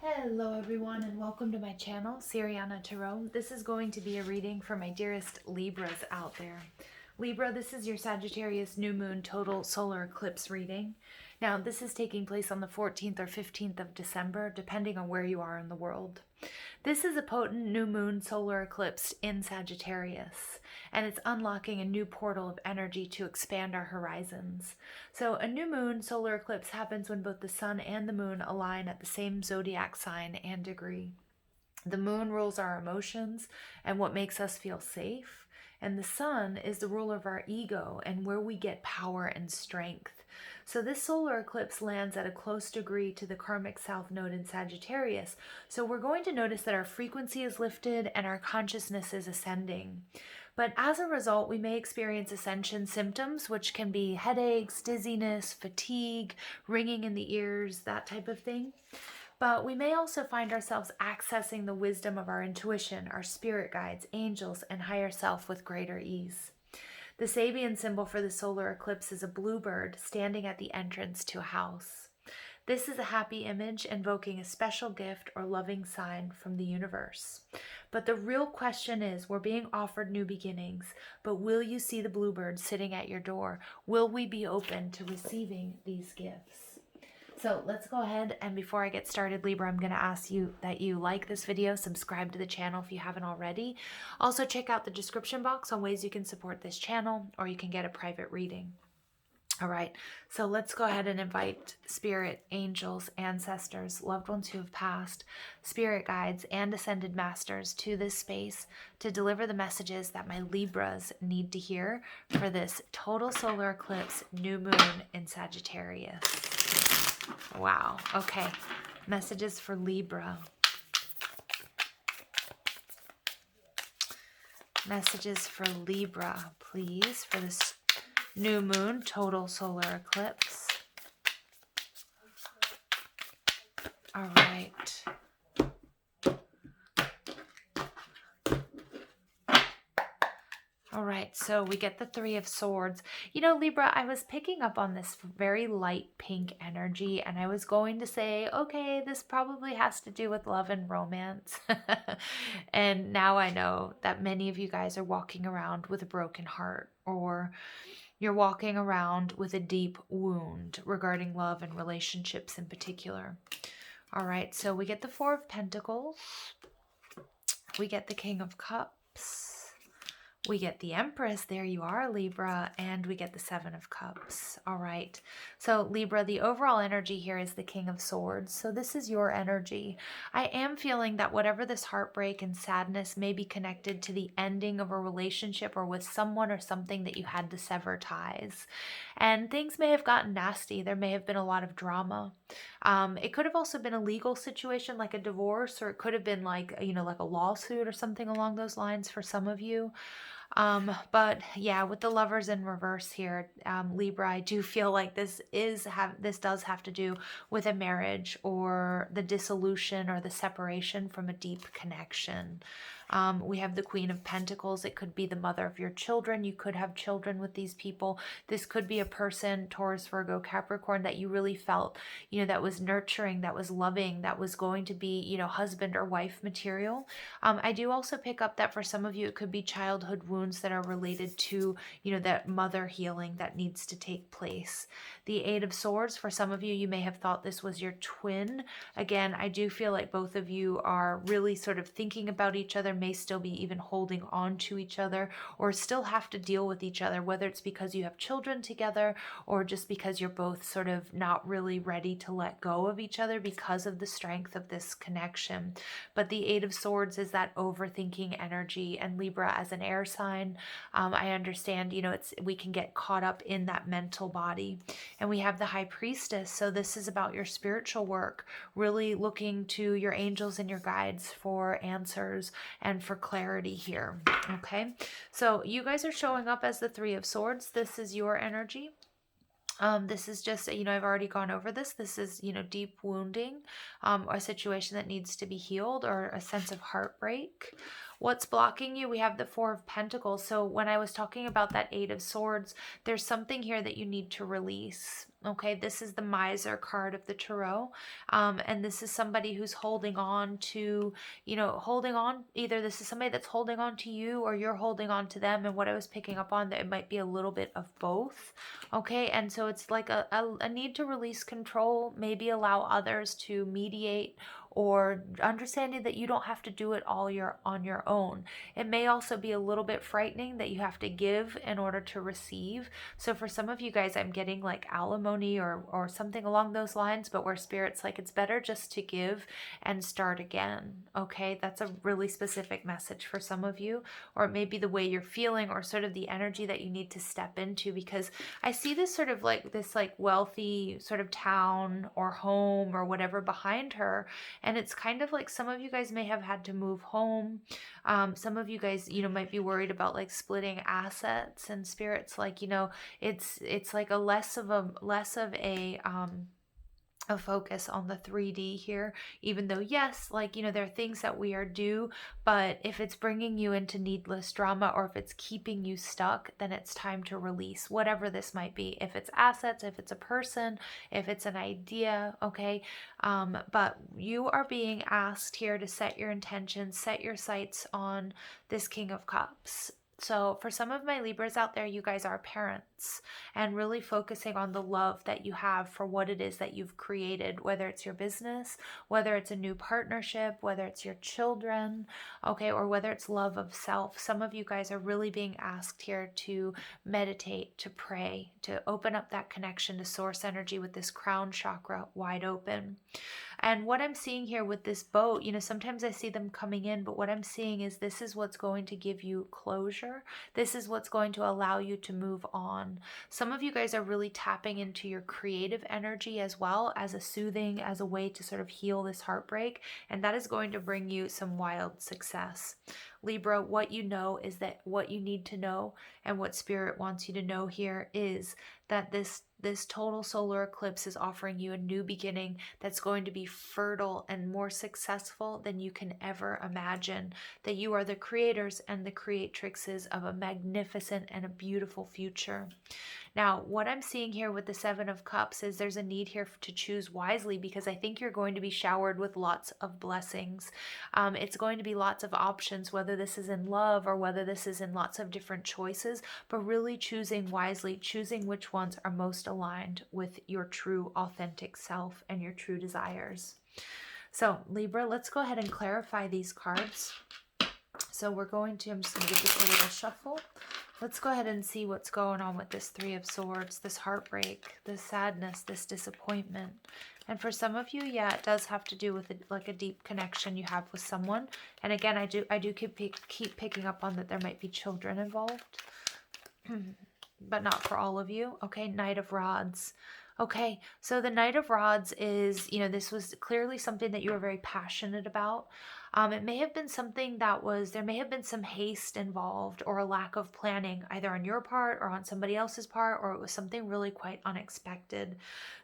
Hello everyone and welcome to my channel, Siriana Tarot. This is going to be a reading for my dearest Libras out there. Libra, this is your Sagittarius New Moon total solar eclipse reading. Now, this is taking place on the 14th or 15th of December, depending on where you are in the world. This is a potent new moon solar eclipse in Sagittarius, and it's unlocking a new portal of energy to expand our horizons. So a new moon solar eclipse happens when both the sun and the moon align at the same zodiac sign and degree. The moon rules our emotions and what makes us feel safe, and the sun is the ruler of our ego and where we get power and strength. So this solar eclipse lands at a close degree to the karmic south node in Sagittarius. So we're going to notice that our frequency is lifted and our consciousness is ascending. But as a result, we may experience ascension symptoms, which can be headaches, dizziness, fatigue, ringing in the ears, that type of thing. But we may also find ourselves accessing the wisdom of our intuition, our spirit guides, angels, and higher self with greater ease. The Sabian symbol for the solar eclipse is a bluebird standing at the entrance to a house. This is a happy image invoking a special gift or loving sign from the universe. But the real question is, we're being offered new beginnings, but will you see the bluebird sitting at your door? Will we be open to receiving these gifts? So let's go ahead, and before I get started, Libra, I'm going to ask you that you like this video, subscribe to the channel if you haven't already. Also check out the description box on ways you can support this channel, or you can get a private reading. All right, so let's go ahead and invite spirit, angels, ancestors, loved ones who have passed, spirit guides, and ascended masters to this space to deliver the messages that my Libras need to hear for this total solar eclipse new moon in Sagittarius. Wow. Okay. Messages for Libra. Messages for Libra, please, for this new moon total solar eclipse. All right. All right, so we get the Three of Swords. You know, Libra, I was picking up on this very light pink energy, and I was going to say, okay, this probably has to do with love and romance. And now I know that many of you guys are walking around with a broken heart, or you're walking around with a deep wound regarding love and relationships in particular. All right, so we get the Four of Pentacles. We get the King of Cups. We get the Empress, there you are, Libra, and we get the Seven of Cups. All right, so Libra, the overall energy here is the King of Swords, so this is your energy. I am feeling that whatever this heartbreak and sadness may be connected to the ending of a relationship or with someone or something that you had to sever ties. And things may have gotten nasty. There may have been a lot of drama. It could have also been a legal situation like a divorce, or it could have been like, you know, like a lawsuit or something along those lines for some of you. But yeah, with the Lovers in reverse here, Libra, I do feel like this does have to do with a marriage or the dissolution or the separation from a deep connection. We have the Queen of Pentacles. It could be the mother of your children. You could have children with these people. This could be a person, Taurus, Virgo, Capricorn, that you really felt, you know, that was nurturing, that was loving, that was going to be, you know, husband or wife material. I do also pick up that for some of you, it could be childhood wounds that are related to, you know, that mother healing that needs to take place. The Eight of Swords, for some of you, you may have thought this was your twin. Again, I do feel like both of you are really sort of thinking about each other, may still be even holding on to each other, or still have to deal with each other, whether it's because you have children together or just because you're both sort of not really ready to let go of each other because of the strength of this connection. But the Eight of Swords is that overthinking energy, and Libra as an air sign, I understand, you know, we can get caught up in that mental body. And we have the High Priestess, so this is about your spiritual work, really looking to your angels and your guides for answers and for clarity here. Okay, so you guys are showing up as the Three of Swords. This is your energy. This is just, you know, I've already gone over this. This is, you know, deep wounding, a situation that needs to be healed, or a sense of heartbreak. What's blocking you? We have the Four of Pentacles. So when I was talking about that Eight of Swords, there's something here that you need to release. Okay, this is the Miser card of the Tarot. And this is somebody who's holding on to, holding on. Either this is somebody that's holding on to you or you're holding on to them. And what I was picking up on, that it might be a little bit of both. Okay, and so it's like a need to release control, maybe allow others to mediate, or understanding that you don't have to do it all on your own. It may also be a little bit frightening that you have to give in order to receive. So for some of you guys, I'm getting like alimony or something along those lines, but where Spirit's like, it's better just to give and start again. Okay, that's a really specific message for some of you, or it may be the way you're feeling or sort of the energy that you need to step into, because I see this sort of like this like wealthy sort of town or home or whatever behind her. And it's kind of like some of you guys may have had to move home. Some of you guys, might be worried about like splitting assets, and Spirit's like, it's like a less of a focus on the 3D here, even though yes, like, there are things that we are due, but if it's bringing you into needless drama, or if it's keeping you stuck, then it's time to release whatever this might be. If it's assets, if it's a person, if it's an idea, okay? But you are being asked here to set your intentions, set your sights on this King of Cups. So for some of my Libras out there, you guys are parents, and really focusing on the love that you have for what it is that you've created, whether it's your business, whether it's a new partnership, whether it's your children, okay, or whether it's love of self. Some of you guys are really being asked here to meditate, to pray, to open up that connection to source energy with this crown chakra wide open. And what I'm seeing here with this boat, sometimes I see them coming in, but what I'm seeing is this is what's going to give you closure. This is what's going to allow you to move on. Some of you guys are really tapping into your creative energy as well, as a soothing, as a way to sort of heal this heartbreak. And that is going to bring you some wild success. Libra, what you know is that what you need to know, and what Spirit wants you to know here is that this total solar eclipse is offering you a new beginning that's going to be fertile and more successful than you can ever imagine. That you are the creators and the creatrixes of a magnificent and a beautiful future. Now, what I'm seeing here with the Seven of Cups is there's a need here to choose wisely, because I think you're going to be showered with lots of blessings. It's going to be lots of options, whether this is in love or whether this is in lots of different choices, but really choosing wisely, choosing which ones are most aligned with your true authentic self and your true desires. So Libra, let's go ahead and clarify these cards. So I'm just going to give this a little shuffle. Let's go ahead and see what's going on with this Three of Swords, this heartbreak, this sadness, this disappointment. And for some of you, yeah, it does have to do with a deep connection you have with someone. And again, I do keep picking up on that there might be children involved, but not for all of you. Okay, Knight of Rods. Okay, so the Knight of Rods is, this was clearly something that you were very passionate about. It may have been something there may have been some haste involved, or a lack of planning, either on your part or on somebody else's part, or it was something really quite unexpected.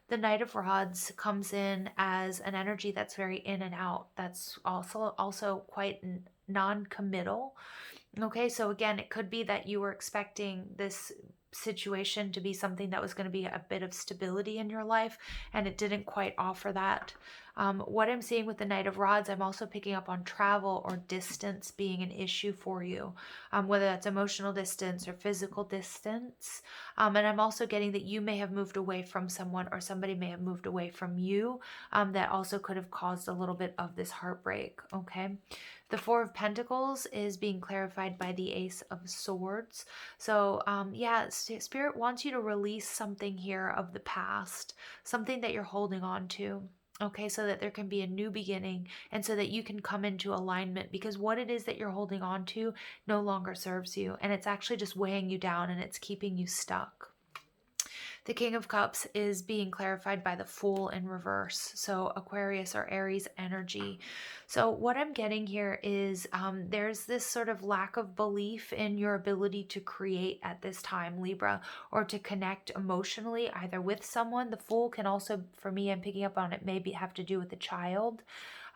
The Knight of Rods comes in as an energy that's very in and out. That's also quite non-committal. Okay, so again, it could be that you were expecting this situation to be something that was going to be a bit of stability in your life, and it didn't quite offer that. What I'm seeing with the Knight of Rods, I'm also picking up on travel or distance being an issue for you, whether that's emotional distance or physical distance. And I'm also getting that you may have moved away from someone, or somebody may have moved away from you. That also could have caused a little bit of this heartbreak. Okay. The Four of Pentacles is being clarified by the Ace of Swords. So yeah, Spirit wants you to release something here of the past, something that you're holding on to. Okay, so that there can be a new beginning, and so that you can come into alignment, because what it is that you're holding on to no longer serves you, and it's actually just weighing you down, and it's keeping you stuck. The King of Cups is being clarified by the Fool in reverse, so Aquarius or Aries energy. So what I'm getting here is there's this sort of lack of belief in your ability to create at this time, Libra, or to connect emotionally either with someone. The Fool can also, for me, I'm picking up on it, maybe have to do with a child.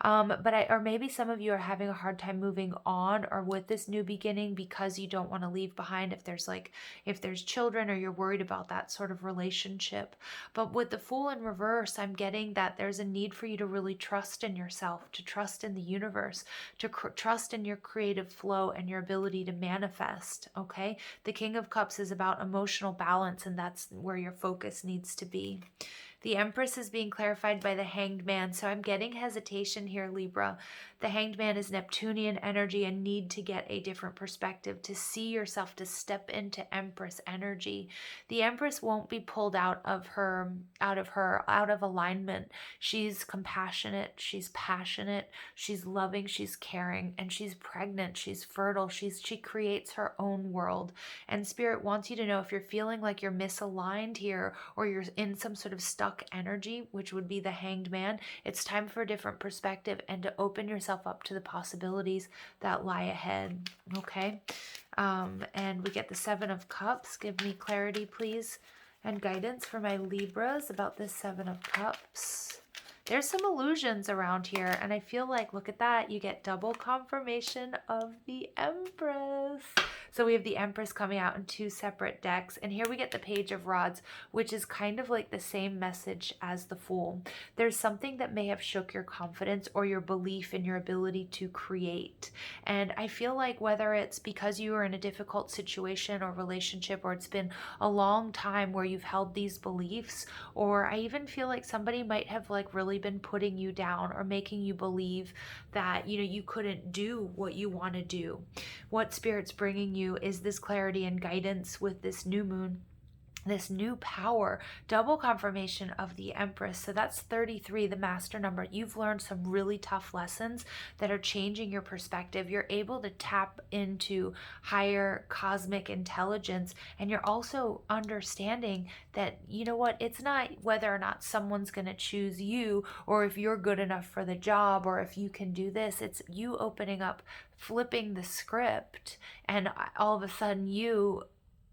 Or maybe some of you are having a hard time moving on or with this new beginning because you don't want to leave behind if there's children, or you're worried about that sort of relationship. But with the Fool in reverse, I'm getting that there's a need for you to really trust in yourself, to trust in the universe, to trust in your creative flow and your ability to manifest. Okay, the King of Cups is about emotional balance, and that's where your focus needs to be. The Empress is being clarified by the Hanged Man. So I'm getting hesitation here, Libra. The Hanged Man is Neptunian energy and need to get a different perspective, to see yourself, to step into Empress energy. The Empress won't be pulled out of alignment. She's compassionate, she's passionate, she's loving, she's caring, and she's pregnant, she's fertile. She creates her own world. And Spirit wants you to know, if you're feeling like you're misaligned here, or you're in some sort of stuck energy, which would be the Hanged Man, it's time for a different perspective and to open yourself up to the possibilities that lie ahead. Okay. And we get the Seven of Cups. Give me clarity, please, and guidance for my Libras about this Seven of Cups. There's some illusions around here, and I feel like, look at that, you get double confirmation of the Empress. So we have the Empress coming out in two separate decks, and here we get the Page of Rods, which is kind of like the same message as the Fool. There's something that may have shook your confidence or your belief in your ability to create. And I feel like whether it's because you were in a difficult situation or relationship, or it's been a long time where you've held these beliefs, or I even feel like somebody might have like really been putting you down or making you believe that, you know, you couldn't do what you want to do. What Spirit's bringing you is this clarity and guidance with this new moon, this new power, double confirmation of the Empress. So that's 33, the master number. You've learned some really tough lessons that are changing your perspective. You're able to tap into higher cosmic intelligence, and you're also understanding that, you know what, it's not whether or not someone's going to choose you, or if you're good enough for the job, or if you can do this. It's you opening up, flipping the script, and all of a sudden you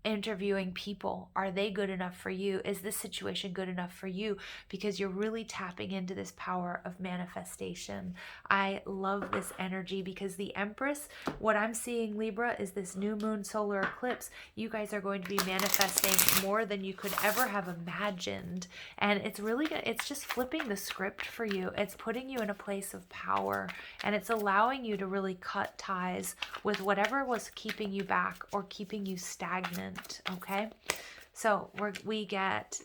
interviewing people. Are they good enough for you? Is this situation good enough for you? Because you're really tapping into this power of manifestation. I love this energy, because the Empress, what I'm seeing, Libra, is this new moon solar eclipse. You guys are going to be manifesting more than you could ever have imagined. And it's just flipping the script for you. It's putting you in a place of power, and it's allowing you to really cut ties with whatever was keeping you back or keeping you stagnant. Okay, so we get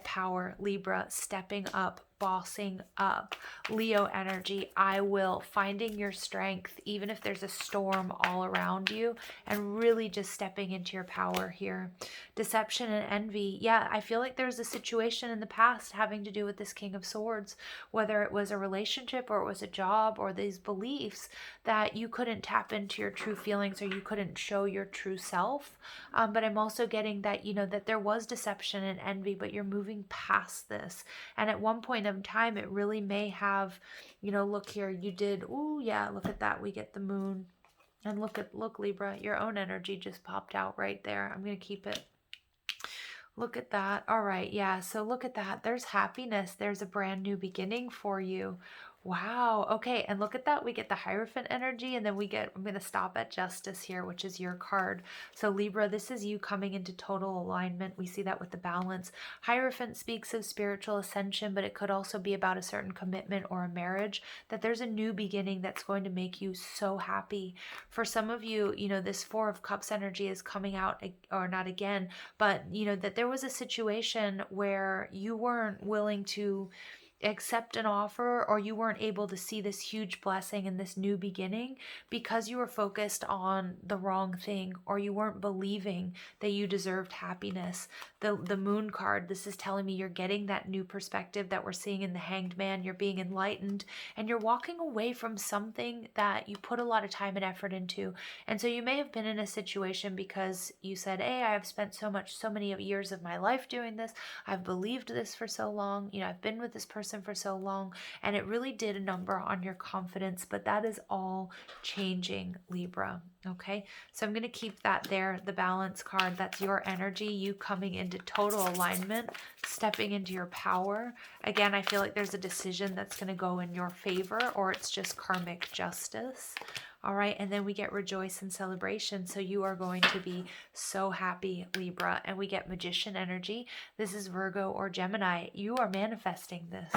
power, Libra, stepping up, bossing up, Leo energy, I will, finding your strength even if there's a storm all around you, and really just stepping into your power here. Deception and envy. Yeah, I feel like there's a situation in the past having to do with this King of Swords, whether it was a relationship or it was a job or these beliefs that you couldn't tap into your true feelings, or you couldn't show your true self. But I'm also getting that, you know, that there was deception and envy, but you're moving past this. And at one point of time, it really may have, you know, look here, you did, oh yeah, look at that, we get the moon. And look Libra, your own energy just popped out right there. I'm going to keep it. Look at that. All right, yeah, so look at that. There's happiness. There's a brand new beginning for you. Wow. Okay. And look at that. We get the Hierophant energy, and then I'm going to stop at Justice here, which is your card. So Libra, this is you coming into total alignment. We see that with the Balance. Hierophant speaks of spiritual ascension, but it could also be about a certain commitment or a marriage, that there's a new beginning that's going to make you so happy. For some of you, you know, this Four of Cups energy is coming out, or not again, but you know, that there was a situation where you weren't willing to accept an offer, or you weren't able to see this huge blessing and this new beginning because you were focused on the wrong thing, or you weren't believing that you deserved happiness. The Moon card, this is telling me you're getting that new perspective that we're seeing in the Hanged Man. You're being enlightened, and you're walking away from something that you put a lot of time and effort into. And so you may have been in a situation because you said, hey, I have spent so many years of my life doing this. I've believed this for so long. You know, I've been with this person person for so long, and it really did a number on your confidence, but that is all changing, Libra. Okay, so I'm going to keep that there, the balance card. That's your energy, you coming into total alignment, stepping into your power. Again, I feel like there's a decision that's going to go in your favor, or it's just karmic justice. All right, and then we get rejoice and celebration. So you are going to be so happy, Libra. And we get magician energy. This is Virgo or Gemini. You are manifesting this.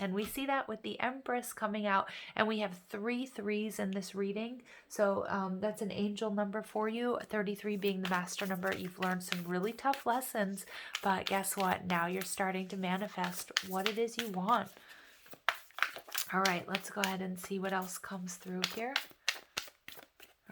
And we see that with the Empress coming out. And we have 3 3s in this reading. So that's an angel number for you. 33 being the master number. You've learned some really tough lessons. But guess what? Now you're starting to manifest what it is you want. All right, let's go ahead and see what else comes through here.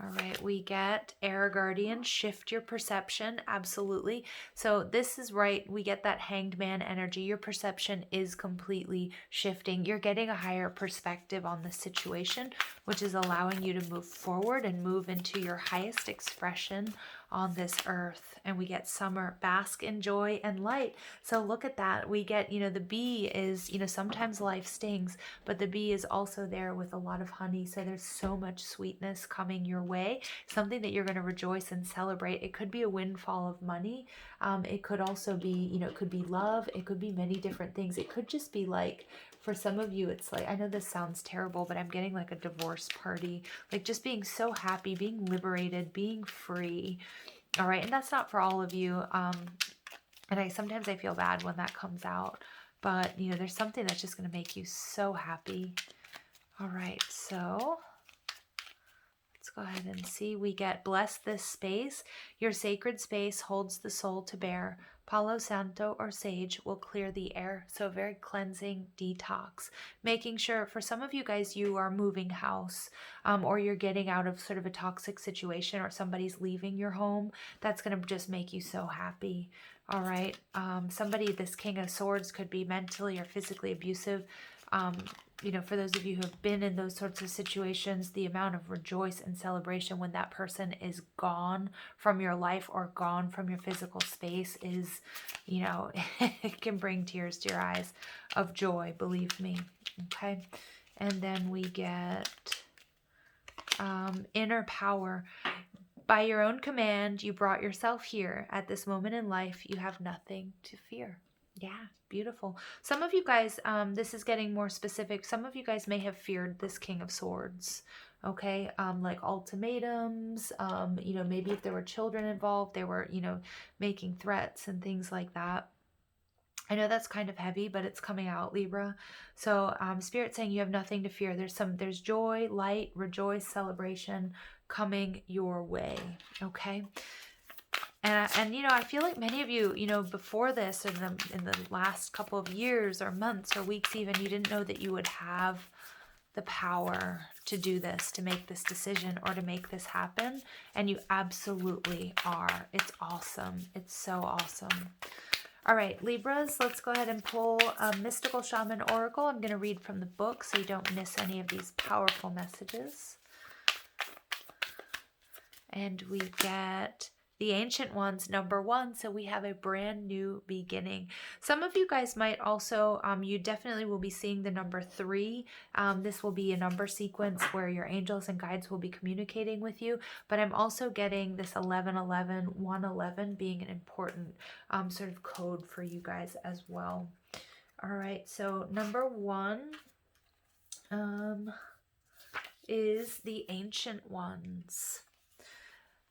All right, we get Air Guardian, shift your perception, absolutely. So this is right, we get that Hanged Man energy. Your perception is completely shifting. You're getting a higher perspective on the situation, which is allowing you to move forward and move into your highest expression on this earth. And we get summer, bask in joy and light. So look at that. We get, the bee is, sometimes life stings, but the bee is also there with a lot of honey. So there's so much sweetness coming your way, something that you're going to rejoice and celebrate. It could be a windfall of money. It could also be, it could be love. It could be many different things. It could just be like, for some of you, it's like, I know this sounds terrible, but I'm getting like a divorce party, like just being so happy, being liberated, being free. All right. And that's not for all of you. And sometimes I feel bad when that comes out, but there's something that's just going to make you so happy. All right. So let's go ahead and see. We get bless this space. Your sacred space holds the soul to bear. Palo Santo or sage will clear the air. So very cleansing detox. Making sure for some of you guys, you are moving house or you're getting out of sort of a toxic situation, or somebody's leaving your home. That's going to just make you so happy. All right. Somebody, this King of Swords, could be mentally or physically abusive. For those of you who have been in those sorts of situations, the amount of rejoice and celebration when that person is gone from your life or gone from your physical space is, it can bring tears to your eyes of joy, believe me. Okay. And then we get inner power. By your own command, you brought yourself here. At this moment in life, you have nothing to fear. Yeah, beautiful. Some of you guys, this is getting more specific. Some of you guys may have feared this King of Swords, okay? Like ultimatums, maybe if there were children involved, they were, making threats and things like that. I know that's kind of heavy, but it's coming out, Libra. So Spirit saying you have nothing to fear. There's joy, light, rejoice, celebration coming your way, okay? And I feel like many of you, before this, or in the last couple of years or months or weeks even, you didn't know that you would have the power to do this, to make this decision, or to make this happen. And you absolutely are. It's awesome. It's so awesome. All right, Libras, let's go ahead and pull a Mystical Shaman Oracle. I'm going to read from the book so you don't miss any of these powerful messages. And we get the Ancient Ones, number 1. So we have a brand new beginning. Some of you guys might also, you definitely will be seeing the number 3. This will be a number sequence where your angels and guides will be communicating with you. But I'm also getting this 1111, 111 being an important sort of code for you guys as well. All right, so number 1 is the Ancient Ones.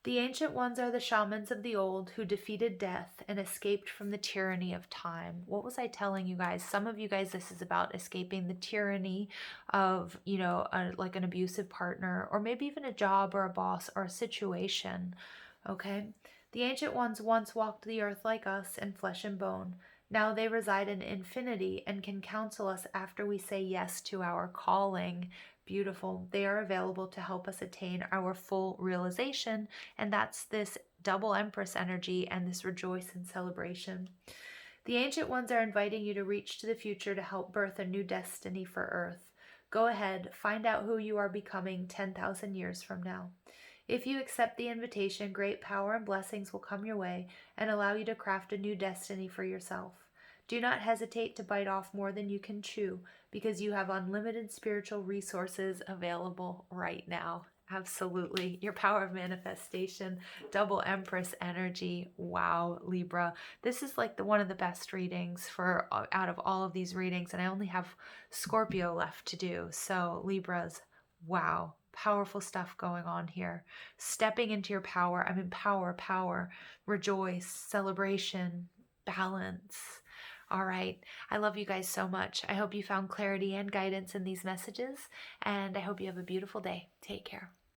The Ancient Ones are the shamans of the old who defeated death and escaped from the tyranny of time. What was I telling you guys? Some of you guys, this is about escaping the tyranny of, like an abusive partner, or maybe even a job or a boss or a situation, okay? The Ancient Ones once walked the earth like us in flesh and bone. Now they reside in infinity and can counsel us after we say yes to our calling. Beautiful. They are available to help us attain our full realization, and that's this double Empress energy and this rejoice and celebration. The Ancient Ones are inviting you to reach to the future to help birth a new destiny for Earth. Go ahead, find out who you are becoming 10,000 years from now. If you accept the invitation, great power and blessings will come your way and allow you to craft a new destiny for yourself. Do not hesitate to bite off more than you can chew, because you have unlimited spiritual resources available right now. Absolutely. Your power of manifestation, double Empress energy. Wow, Libra. This is like one of the best readings for out of all of these readings, and I only have Scorpio left to do. So, Libras, wow, powerful stuff going on here. Stepping into your power. I mean, power, rejoice, celebration, balance. All right. I love you guys so much. I hope you found clarity and guidance in these messages, and I hope you have a beautiful day. Take care.